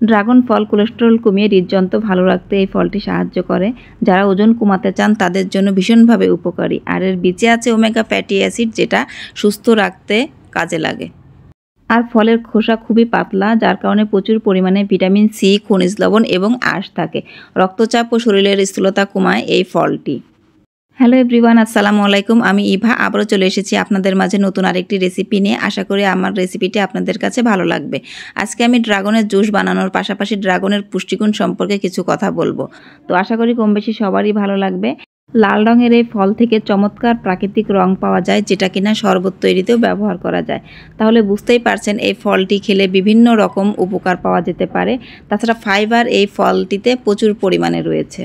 Dragon ফল cholesterol কমিয়ে হৃদযন্ত্র ভালো রাখতে এই ফলটি সাহায্য করে। যারা ওজন কমাতে চান তাদের জন্য ভীষণভাবে উপকারী। আর এর বীজে আছে ওমেগা ফ্যাটি অ্যাসিড, যেটা সুস্থ রাখতে কাজে লাগে। আর ফলের খোসা খুবই পাতলা, যার কারণে প্রচুর পরিমাণে ভিটামিন সি, খনিজ লবণ এবং আঁশ থাকে। রক্তচাপ ও শরীরের স্থূলতা কমায় এই ফলটি। হ্যালো এভরিওয়ান, আসসালামু আলাইকুম। আমি ইভা আবারও চলে এসেছি আপনাদের মাঝে নতুন আরেকটি রেসিপি নিয়ে। আশা করি আমার রেসিপিটি আপনাদের কাছে ভালো লাগবে। আজকে আমি ড্রাগনের জুস বানানোর পাশাপাশি ড্রাগনের পুষ্টিগুণ সম্পর্কে কিছু কথা বলবো। তো আশা করি কম বেশি সবারই ভালো লাগবে। লাল রঙের এই ফল থেকে চমৎকার প্রাকৃতিক রং পাওয়া যায়, যেটা কিনা শরবত তৈরিতেও ব্যবহার করা যায়। তাহলে বুঝতেই পারছেন এই ফলটি খেলে বিভিন্ন রকম উপকার পাওয়া যেতে পারে। তাছাড়া ফাইবার এই ফলটিতে প্রচুর পরিমাণে রয়েছে।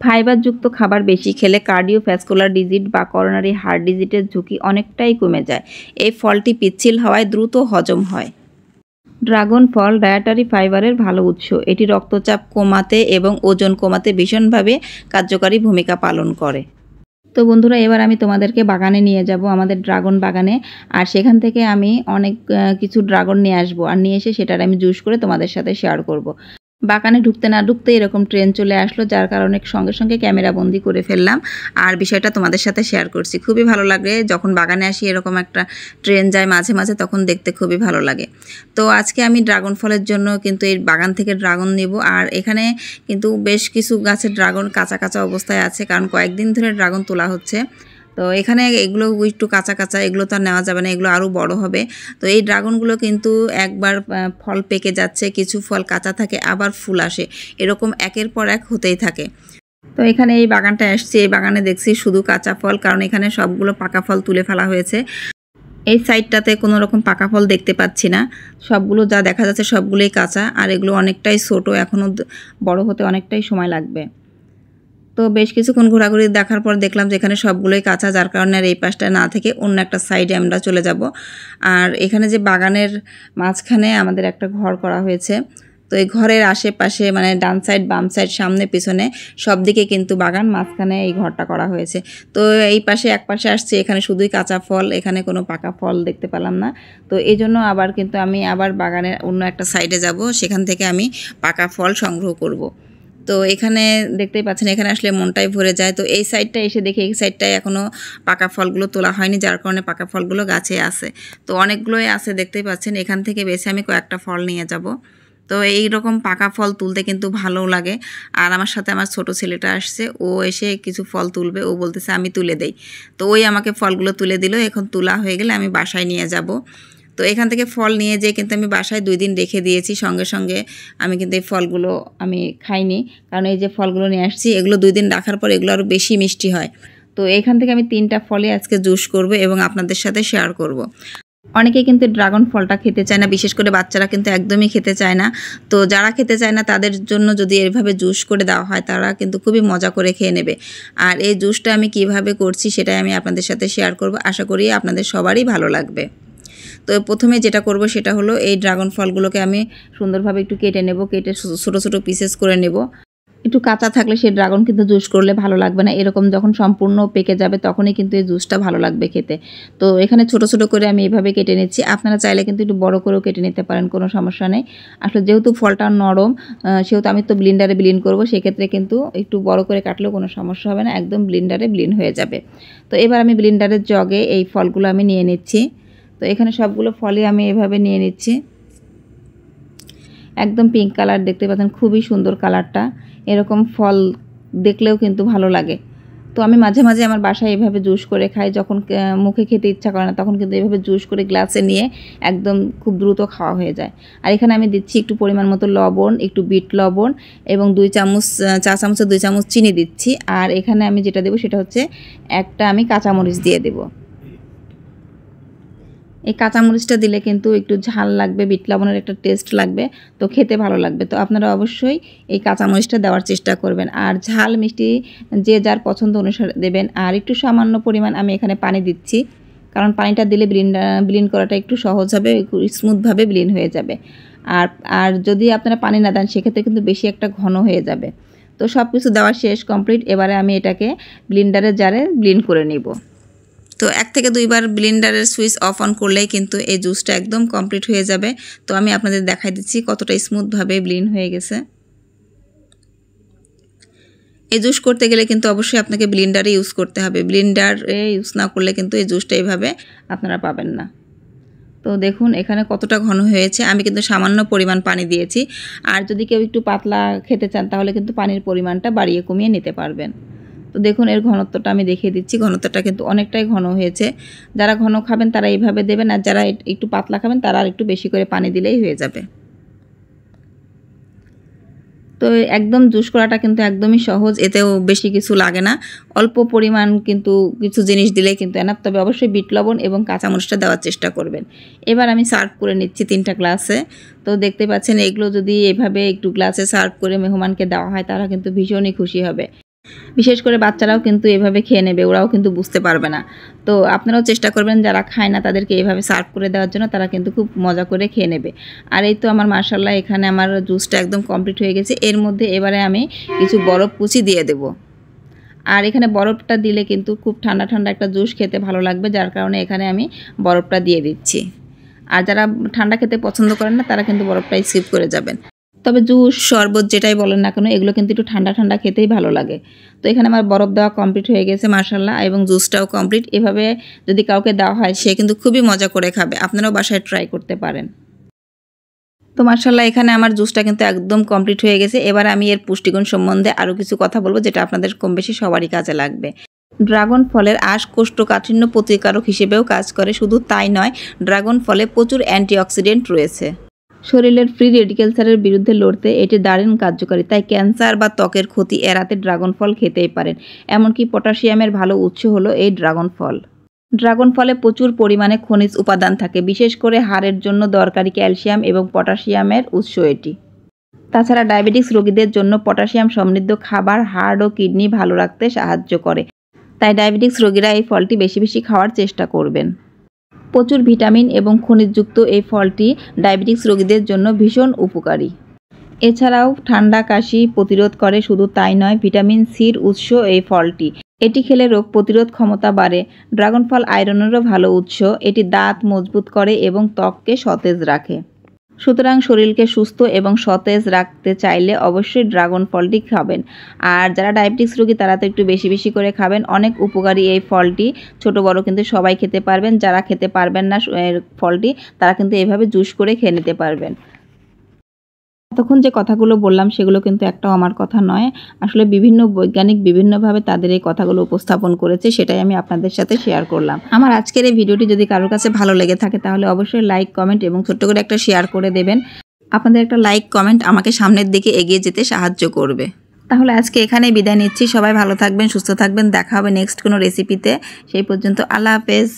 ফাইবারযুক্ত খাবার বেশি খেলে কার্ডিওভ্যাসকুলার ডিজিজ বা করোনারি হার্ট ডিজিজের ঝুঁকি অনেকটাই কমে যায়। এই ফলটি পিচ্ছিল হওয়ায় দ্রুত হজম হয়। ড্রাগন ফল ডায়েটারি ফাইবারের ভালো উৎস। এটি রক্তচাপ কমাতে এবং ওজন কমাতে ভীষণভাবে কার্যকারী ভূমিকা পালন করে। তো বন্ধুরা, এবার আমি তোমাদেরকে বাগানে নিয়ে যাব, আমাদের ড্রাগন বাগানে। আর সেখান থেকে আমি অনেক কিছু ড্রাগন নিয়ে আসবো, আর নিয়ে এসে সেটার আমি জুস করে তোমাদের সাথে শেয়ার করব। বাগানে ঢুকতে না ঢুকতে এরকম ট্রেন চলে আসলো, যার কারণে সঙ্গে সঙ্গে ক্যামেরা বন্দি করে ফেললাম আর বিষয়টা তোমাদের সাথে শেয়ার করছি। খুবই ভালো লাগে যখন বাগানে আসি, এরকম একটা ট্রেন যায় মাঝে মাঝে, তখন দেখতে খুবই ভালো লাগে। তো আজকে আমি ড্রাগন ফলের জন্য কিন্তু এই বাগান থেকে ড্রাগন নেব। আর এখানে কিন্তু বেশ কিছু গাছের ড্রাগন কাঁচা কাঁচা অবস্থায় আছে, কারণ কয়েকদিন ধরে ড্রাগন তোলা হচ্ছে। তো এখানে এগুলো একটু কাঁচা কাঁচা, এগুলো তো আর নেওয়া যাবে না, এগুলো আরও বড় হবে। তো এই ড্রাগনগুলো কিন্তু একবার ফল পেকে যাচ্ছে, কিছু ফল কাঁচা থাকে, আবার ফুল আসে, এরকম একের পর এক হতেই থাকে। তো এখানে এই বাগানটা আসছে, এই বাগানে দেখছি শুধু কাঁচা ফল, কারণ এখানে সবগুলো পাকা ফল তুলে ফেলা হয়েছে। এই সাইডটাতে কোনো রকম পাকা ফল দেখতে পাচ্ছি না, সবগুলো যা দেখা যাচ্ছে সবগুলোই কাঁচা। আর এগুলো অনেকটাই ছোটো, এখনও বড় হতে অনেকটাই সময় লাগবে। তো বেশ কিছুক্ষণ ঘোরাঘুরি দেখার পর দেখলাম যে এখানে সবগুলোই কাঁচা, যার কারণে আর এই পাশটা না থেকে অন্য একটা সাইডে আমরা চলে যাব। আর এখানে যে বাগানের মাঝখানে আমাদের একটা ঘর করা হয়েছে, তো এই ঘরের আশেপাশে মানে ডান সাইড বাম সাইড সামনে পিছনে সব দিকে কিন্তু বাগান, মাঝখানে এই ঘরটা করা হয়েছে। তো এই পাশে এক পাশে আসছে, এখানে শুধুই কাঁচা ফল, এখানে কোনো পাকা ফল দেখতে পেলাম না। তো এই জন্য আবার কিন্তু আমি আবার বাগানের অন্য একটা সাইডে যাব, সেখান থেকে আমি পাকা ফল সংগ্রহ করব। তো এখানে দেখতেই পাচ্ছেন, এখানে আসলে মনটাই ভরে যায়। তো এই সাইডটা এসে দেখি এই সাইডটায় এখনও পাকা ফলগুলো তোলা হয়নি, যার কারণে পাকা ফলগুলো গাছে আছে। তো অনেকগুলোই আছে দেখতেই পাচ্ছেন, এখান থেকে বেছে আমি কয়েকটা ফল নিয়ে যাব। তো এই রকম পাকা ফল তুলতে কিন্তু ভালো লাগে। আর আমার সাথে আমার ছোট ছেলেটা আসছে, ও এসে কিছু ফল তুলবে, ও বলতেছে আমি তুলে দেই। তো ওই আমাকে ফলগুলো তুলে দিল। এখন তোলা হয়ে গেলে আমি বাসায় নিয়ে যাব। তো এখান থেকে ফল নিয়ে যেয়ে কিন্তু আমি বাসায় 2 দিন রেখে দিয়েছি। সঙ্গে সঙ্গে আমি কিন্তু এই ফলগুলো আমি খাইনি, কারণ এই যে ফলগুলো নিয়ে আসছি, এগুলো 2 দিন রাখার পর এগুলো আরও বেশি মিষ্টি হয়। তো এখান থেকে আমি 3টা ফলই আজকে জুস করব এবং আপনাদের সাথে শেয়ার করব। অনেকে কিন্তু ড্রাগন ফলটা খেতে চায় না, বিশেষ করে বাচ্চারা কিন্তু একদমই খেতে চায় না। তো যারা খেতে চায় না তাদের জন্য যদি এভাবে জুস করে দেওয়া হয়, তারা কিন্তু খুবই মজা করে খেয়ে নেবে। আর এই জুসটা আমি কিভাবে করছি সেটাই আমি আপনাদের সাথে শেয়ার করব। আশা করি আপনাদের সবারই ভালো লাগবে। তো প্রথমে যেটা করব সেটা হলো, এই ড্রাগন ফলগুলোকে আমি সুন্দরভাবে একটু কেটে নেব, কেটে ছোটো ছোটো পিসেস করে নেব। একটু কাঁচা থাকলে সেই ড্রাগন কিন্তু জুস করলে ভালো লাগবে না, এরকম যখন সম্পূর্ণ পেকে যাবে তখনই কিন্তু এই জুসটা ভালো লাগবে খেতে। তো এখানে ছোট ছোট করে আমি এভাবে কেটে নিচ্ছি। আপনারা চাইলে কিন্তু একটু বড় করেও কেটে নিতে পারেন, কোনো সমস্যা নেই। আসলে যেহেতু ফলটা নরম, সেহেতু আমি তো ব্লিন্ডারে ব্লিন্ড করব, সেক্ষেত্রে কিন্তু একটু বড় করে কাটলেও কোনো সমস্যা হবে না, একদম ব্লিন্ডারে ব্লিন্ড হয়ে যাবে। তো এবার আমি ব্লিন্ডারের জগে এই ফলগুলো আমি নিয়ে নিচ্ছি। তো এখানে সবগুলো ফলই আমি এভাবে নিয়ে নিচ্ছি। একদম পিঙ্ক কালার দেখতে পাচ্ছেন, খুবই সুন্দর কালারটা। এরকম ফল দেখলেও কিন্তু ভালো লাগে। তো আমি মাঝে মাঝে আমার বাসায় এভাবে জুস করে খাই, যখন মুখে খেতে ইচ্ছা করে না তখন কিন্তু এভাবে জুস করে গ্লাসে নিয়ে একদম খুব দ্রুত খাওয়া হয়ে যায়। আর এখানে আমি দিচ্ছি একটু পরিমাণ মতো লবণ, একটু বিট লবণ এবং 2 চামচ, চা চামচে 2 চামচ চিনি দিচ্ছি। আর এখানে আমি যেটা দেবো সেটা হচ্ছে একটা আমি কাঁচামরিচ দিয়ে দেবো। এই কাঁচামরিচটা দিলে কিন্তু একটু ঝাল লাগবে, বিট লবণের একটা টেস্ট লাগবে, তো খেতে ভালো লাগবে। তো আপনারা অবশ্যই এই কাঁচামরিচটা দেওয়ার চেষ্টা করবেন। আর ঝাল মিষ্টি যে যার পছন্দ অনুসারে দেবেন। আর একটু সামান্য পরিমাণ আমি এখানে পানি দিচ্ছি, কারণ পানিটা দিলে ব্লিন্ড করাটা একটু সহজ হবে, স্মুথভাবে ব্লিন্ড হয়ে যাবে। আর যদি আপনারা পানি না দেন সেক্ষেত্রে কিন্তু বেশি একটা ঘন হয়ে যাবে। তো সব কিছু দেওয়া শেষ, কমপ্লিট। এবারে আমি এটাকে ব্লিন্ডারের জারে ব্লিন্ড করে নিব। তো 1 থেকে 2 বার ব্লেন্ডারের সুইচ অফ অন করলেই কিন্তু এই জুসটা একদম কমপ্লিট হয়ে যাবে। তো আমি আপনাদের দেখাই দিচ্ছি কতটা স্মুথভাবে ব্লেন্ড হয়ে গেছে। এই জুস করতে গেলে কিন্তু অবশ্যই আপনাকে ব্লেন্ডারে ইউজ করতে হবে। ব্লেন্ডারে ইউজ না করলে কিন্তু এই জুসটা এইভাবে আপনারা পাবেন না। তো দেখুন এখানে কতটা ঘন হয়েছে। আমি কিন্তু সামান্য পরিমাণ পানি দিয়েছি। আর যদি কেউ একটু পাতলা খেতে চান তাহলে কিন্তু পানির পরিমাণটা বাড়িয়ে কমিয়ে নিতে পারবেন। তো দেখুন এর ঘনত্বটা আমি দেখিয়ে দিচ্ছি। ঘনত্বটা কিন্তু অনেকটাই ঘন হয়েছে। যারা ঘন খাবেন তারা এইভাবে দেবেন, আর যারা একটু পাতলা খাবেন তারা আর একটু বেশি করে পানি দিলেই হয়ে যাবে। তো একদম জুস করাটা কিন্তু একদমই সহজ, এতেও বেশি কিছু লাগে না। অল্প পরিমাণ কিন্তু কিছু জিনিস দিলেই কিন্তু এনাফ। তবে অবশ্যই বিট লবণ এবং কাঁচামরিচটা দেওয়ার চেষ্টা করবেন। এবার আমি সার্ভ করে নিচ্ছি 3টা গ্লাসে। তো দেখতে পাচ্ছেন এগুলো যদি এভাবে একটু গ্লাসে সার্ভ করে মেহমানকে দেওয়া হয় তারা কিন্তু ভীষণই খুশি হবে। বিশেষ করে বাচ্চারাও কিন্তু এভাবে খেয়ে নেবে, ওরাও কিন্তু বুঝতে পারবে না। তো আপনারাও চেষ্টা করবেন যারা খায় না তাদেরকে এভাবে সার্ভ করে দেওয়ার জন্য, তারা কিন্তু খুব মজা করে খেয়ে নেবে। আর এই তো আমার মাশাআল্লাহ এখানে আমার জুসটা একদম কমপ্লিট হয়ে গেছে। এর মধ্যে এবারে আমি কিছু বরফ কুচি দিয়ে দেব। আর এখানে বরফটা দিলে কিন্তু খুব ঠান্ডা ঠান্ডা একটা জুস খেতে ভালো লাগবে, যার কারণে এখানে আমি বরফটা দিয়ে দিচ্ছি। আর যারা ঠান্ডা খেতে পছন্দ করেন না তারা কিন্তু বরফটা স্কিপ করে যাবেন। তবে জুস শরবত যেটাই বলেন না কেন এগুলো কিন্তু একটু ঠান্ডা ঠান্ডা খেতেই ভালো লাগে। তো এখানে আমার বরফ দেওয়া কমপ্লিট হয়ে গেছে মাশাআল্লাহ, এবং জুসটাও কমপ্লিট। এভাবে যদি কাউকে দেওয়া হয় সে কিন্তু খুবই মজা করে খাবে। আপনারাও বাসায় ট্রাই করতে পারেন। তো মাশাআল্লাহ এখানে আমার জুসটা কিন্তু একদম কমপ্লিট হয়ে গেছে। এবার আমি এর পুষ্টিগুণ সম্বন্ধে আরও কিছু কথা বলবো যেটা আপনাদের কম বেশি সবারই কাজে লাগবে। ড্রাগন ফলের আঁশ কোষ্ঠকাঠিন্য প্রতিকারক হিসেবেও কাজ করে। শুধু তাই নয়, ড্রাগন ফলে প্রচুর অ্যান্টিঅক্সিডেন্ট রয়েছে। শরীরের ফ্রি রেডিক্যালসের বিরুদ্ধে লড়তে এটি দারুণ কার্যকরী। তাই ক্যান্সার বা ত্বকের ক্ষতি এড়াতে ড্রাগন ফল খেতেই পারেন। এমনকি পটাশিয়ামের ভালো উৎস হলো এই ড্রাগন ফল। ড্রাগন ফলে প্রচুর পরিমাণে খনিজ উপাদান থাকে, বিশেষ করে হাড়ের জন্য দরকারি ক্যালসিয়াম এবং পটাশিয়ামের উৎস এটি। তাছাড়া ডায়াবেটিস রোগীদের জন্য পটাশিয়াম সমৃদ্ধ খাবার হাড় ও কিডনি ভালো রাখতে সাহায্য করে। তাই ডায়াবেটিস রোগীরা এই ফলটি বেশি বেশি খাওয়ার চেষ্টা করবেন। প্রচুর ভিটামিন এবং খনিজযুক্ত এই ফলটি ডায়াবেটিস রোগীদের জন্য ভীষণ উপকারী। এছাড়াও ঠান্ডা কাশি প্রতিরোধ করে। শুধু তাই নয়, ভিটামিন সির উৎস এই ফলটি। এটি খেলে রোগ প্রতিরোধ ক্ষমতা বাড়ে। ড্রাগন ফল আয়রনেরও ভালো উৎস। এটি দাঁত মজবুত করে এবং ত্বককে সতেজ রাখে। সুতরাং শরীরকে সুস্থ এবং সতেজ রাখতে চাইলে অবশ্যই ড্রাগন ফলটি খাবেন। আর যারা ডায়াবেটিস রোগী তারা তো একটু বেশি বেশি করে খাবেন। অনেক উপকারী এই ফলটি, ছোট বড় কিন্তু সবাই খেতে পারবেন। যারা খেতে পারবেন না ফলটি তারা কিন্তু এভাবে জুস করে খেয়ে নিতে পারবেন। এতক্ষণ যে কথাগুলো বললাম সেগুলো কিন্তু একটাও আমার কথা নয়। আসলে বিভিন্ন বৈজ্ঞানিক বিভিন্নভাবে তাদের এই কথাগুলো উপস্থাপন করেছে, সেটাই আমি আপনাদের সাথে শেয়ার করলাম। আমার আজকের এই ভিডিওটি যদি কারোর কাছে ভালো লেগে থাকে তাহলে অবশ্যই লাইক, কমেন্ট এবং ছোট্ট করে একটা শেয়ার করে দেবেন। আপনাদের একটা লাইক, কমেন্ট আমাকে সামনের দিকে এগিয়ে যেতে সাহায্য করবে। তাহলে আজকে এখানেই বিদায় নিচ্ছি। সবাই ভালো থাকবেন, সুস্থ থাকবেন। দেখা হবে নেক্সট কোনো রেসিপিতে। সেই পর্যন্ত আল্লাহ হাফেজ।